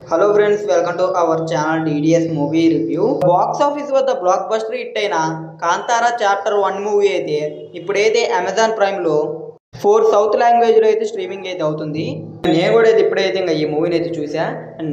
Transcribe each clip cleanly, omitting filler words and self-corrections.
Hello friends, welcome to our channel DDS movie review. Box office వద్ద block buster hit అయిన Kantara chapter 1 movie అయితే ఇప్పుడైతే Amazon ప్రైమ్లో 4 south లాంగ్వేజ్లో అయితే స్ట్రీమింగ్ అయితే అవుతుంది. నేను కూడా అయితే ఇప్పుడైతే ఇంకా ఈ మూవీని అయితే చూసా.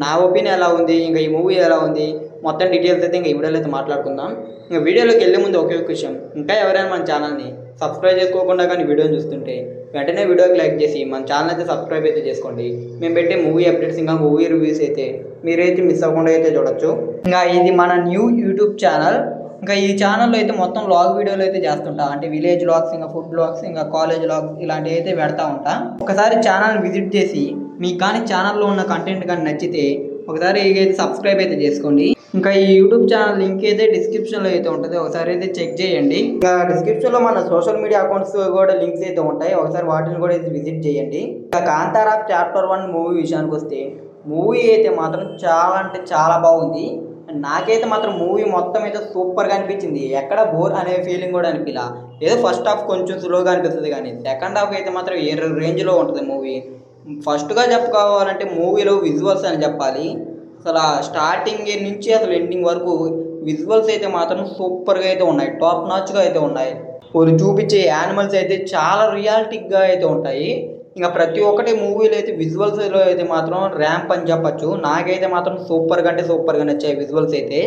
నా ఒపీనియన్ ఎలా ఉంది, ఇంకా ఈ మూవీ ఎలా ఉంది, మొత్తం డీటెయిల్స్ అయితే ఇంకా ఈ వీడియోలో అయితే మాట్లాడుకుందాం. ఇంకా వీడియోలోకి వెళ్ళే ముందు ఒకే ఒక విషయం, ఇంకా ఎవరైనా మన ఛానల్ని సబ్స్క్రైబ్ చేసుకోకుండా కానీ వీడియోని చూస్తుంటే వెంటనే వీడియోకి లైక్ చేసి మన ఛానల్ అయితే సబ్స్క్రైబ్ అయితే చేసుకోండి. మేము పెట్టే మూవీ అప్డేట్స్ ఇంకా మూవీ రివ్యూస్ అయితే మీరైతే మిస్ అవ్వకుండా అయితే చూడొచ్చు. ఇంకా ఇది మన న్యూ యూట్యూబ్ ఛానల్. ఇంకా ఈ ఛానల్లో అయితే మొత్తం వ్లాగ్ వీడియోలు అయితే చేస్తుంటా. అంటే విలేజ్ వ్లాగ్స్, ఇంకా ఫుడ్ వ్లాగ్స్, ఇంకా కాలేజ్ వ్లాగ్స్ ఇలాంటివి అయితే పెడతా ఉంటా. ఒకసారి ఛానల్ విజిట్ చేసి మీకు కానీ ఛానల్లో ఉన్న కంటెంట్ కానీ నచ్చితే ఒకసారి అయితే సబ్స్క్రైబ్ అయితే చేసుకోండి. ఇంకా ఈ యూట్యూబ్ ఛానల్ లింక్ అయితే డిస్క్రిప్షన్లో అయితే ఉంటుంది, ఒకసారి అయితే చెక్ చేయండి. ఇంకా డిస్క్రిప్షన్లో మన సోషల్ మీడియా అకౌంట్స్ కూడా లింక్స్ అయితే ఉంటాయి, ఒకసారి వాటిని కూడా అయితే విజిట్ చేయండి. ఇంకా కాంతారా చాప్టర్ 1 మూవీ విషయానికి వస్తే మూవీ అయితే మాత్రం చాలా అంటే చాలా బాగుంది. నాకైతే మాత్రం మూవీ మొత్తం అయితే సూపర్గా అనిపించింది. ఎక్కడ బోర్ అనే ఫీలింగ్ కూడా అనిపించలా. ఏదో ఫస్ట్ హాఫ్ కొంచెం స్లోగా అనిపిస్తుంది, కానీ సెకండ్ హాఫ్ అయితే మాత్రం ఏ రేంజ్లో ఉంటుంది మూవీ. ఫస్ట్గా చెప్పుకోవాలంటే మూవీలో విజువల్స్ అని చెప్పాలి. అసలు స్టార్టింగ్ నుంచి అసలు ఎండింగ్ వరకు విజువల్స్ అయితే మాత్రం సూపర్గా అయితే ఉన్నాయి, టాప్ నాచ్గా అయితే ఉన్నాయి. వాళ్ళు చూపించే యానిమల్స్ అయితే చాలా రియాలిటిక్గా అయితే ఉంటాయి. ఇంకా ప్రతి ఒక్కటి మూవీలో అయితే విజువల్స్లో అయితే మాత్రం ర్యాంప్ అని చెప్పచ్చు. నాకైతే మాత్రం సూపర్గా అంటే సూపర్గా నచ్చాయి విజువల్స్ అయితే.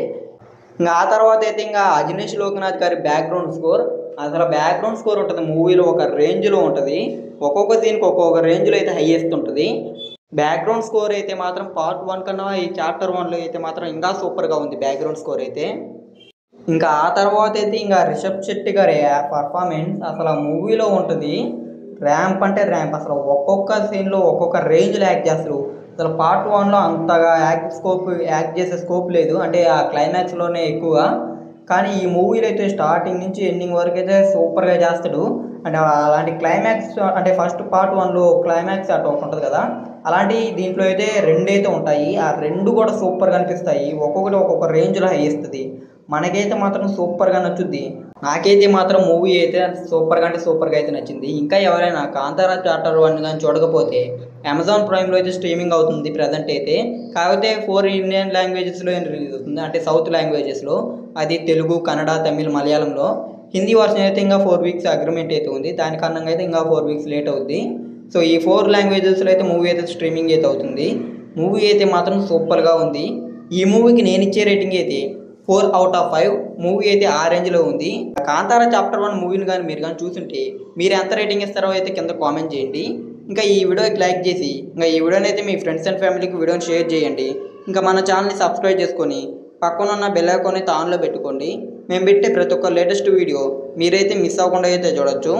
ఇంకా ఆ తర్వాత అయితే ఇంకా అజనీష్ లోకనాథ్ గారి బ్యాక్గ్రౌండ్ స్కోర్, అసలు బ్యాక్గ్రౌండ్ స్కోర్ ఉంటుంది మూవీలో ఒక రేంజ్లో ఉంటుంది. ఒక్కొక్క సీన్కి ఒక్కొక్క రేంజ్లో అయితే హైయెస్ట్ ఉంటుంది. బ్యాక్గ్రౌండ్ స్కోర్ అయితే మాత్రం పార్ట్ 1 కన్నా ఈ చాప్టర్ 1లో అయితే మాత్రం ఇంకా సూపర్గా ఉంది బ్యాక్గ్రౌండ్ స్కోర్ అయితే. ఇంకా ఆ తర్వాత అయితే ఇంకా రిషబ్ శెట్టి గారి పర్ఫార్మెన్స్ అసలు ఆ మూవీలో ఉంటుంది. ర్యాంప్ అంటే ర్యాంప్, అసలు ఒక్కొక్క సీన్లో ఒక్కొక్క రేంజ్లో యాక్ట్ చేస్తారు. అసలు పార్ట్ 1లో అంతగా యాక్ట్ చేసే స్కోప్ లేదు, అంటే ఆ క్లైమాక్స్లోనే ఎక్కువ. కానీ ఈ మూవీలో అయితే స్టార్టింగ్ నుంచి ఎండింగ్ వరకు అయితే సూపర్గా చేస్తాడు. అంటే అలాంటి క్లైమాక్స్, అంటే ఫస్ట్ పార్ట్ 1లో క్లైమాక్స్ అటు ఒకటి ఉంటుంది కదా, అలాంటి దీంట్లో అయితే 2 అయితే ఉంటాయి. ఆ 2 కూడా సూపర్గా అనిపిస్తాయి. ఒక్కొక్కటి ఒక్కొక్క రేంజ్లో హై ఇస్తుంది. మనకైతే మాత్రం సూపర్గా నచ్చుద్ది. నాకైతే మాత్రం మూవీ అయితే సూపర్గా అంటే సూపర్గా అయితే నచ్చింది. ఇంకా ఎవరైనా కాంతారా చాప్టర్ 1 కానీ చూడకపోతే అమెజాన్ ప్రైమ్లో అయితే స్ట్రీమింగ్ అవుతుంది ప్రజెంట్ అయితే. కాకపోతే 4 ఇండియన్ లాంగ్వేజెస్లో రిలీజ్ అవుతుంది, అంటే సౌత్ లాంగ్వేజెస్లో. అది తెలుగు, కన్నడ, తమిళ్, మలయాళంలో. హిందీ వర్షన్ అయితే ఇంకా 4 వీక్స్ అగ్రిమెంట్ అయితే ఉంది, దాని కారణంగా అయితే ఇంకా 4 వీక్స్ లేట్ అవుద్ది. సో ఈ 4 లాంగ్వేజెస్లో అయితే మూవీ అయితే స్ట్రీమింగ్ అయితే అవుతుంది. మూవీ అయితే మాత్రం సూపర్గా ఉంది. ఈ మూవీకి నేను ఇచ్చే రేటింగ్ అయితే 4/5. మూవీ అయితే ఆ రేంజ్లో ఉంది. కాంతారా చాప్టర్ 1 మూవీని కానీ మీరు కానీ చూస్తుంటే మీరు ఎంత రేటింగ్ ఇస్తారో అయితే కింద కామెంట్ చేయండి. ఇంకా ఈ వీడియోకి లైక్ చేసి ఇంకా ఈ వీడియోని అయితే మీ ఫ్రెండ్స్ అండ్ ఫ్యామిలీకి వీడియోని షేర్ చేయండి. ఇంకా మన ఛానల్ని సబ్స్క్రైబ్ చేసుకొని పక్కన ఉన్న బెల్ ఐకాన్ని ఆన్లో పెట్టుకోండి. మేము పెట్టే ప్రతి ఒక్క లేటెస్ట్ వీడియో మీరైతే మిస్ అవ్వకుండా అయితే చూడొచ్చు.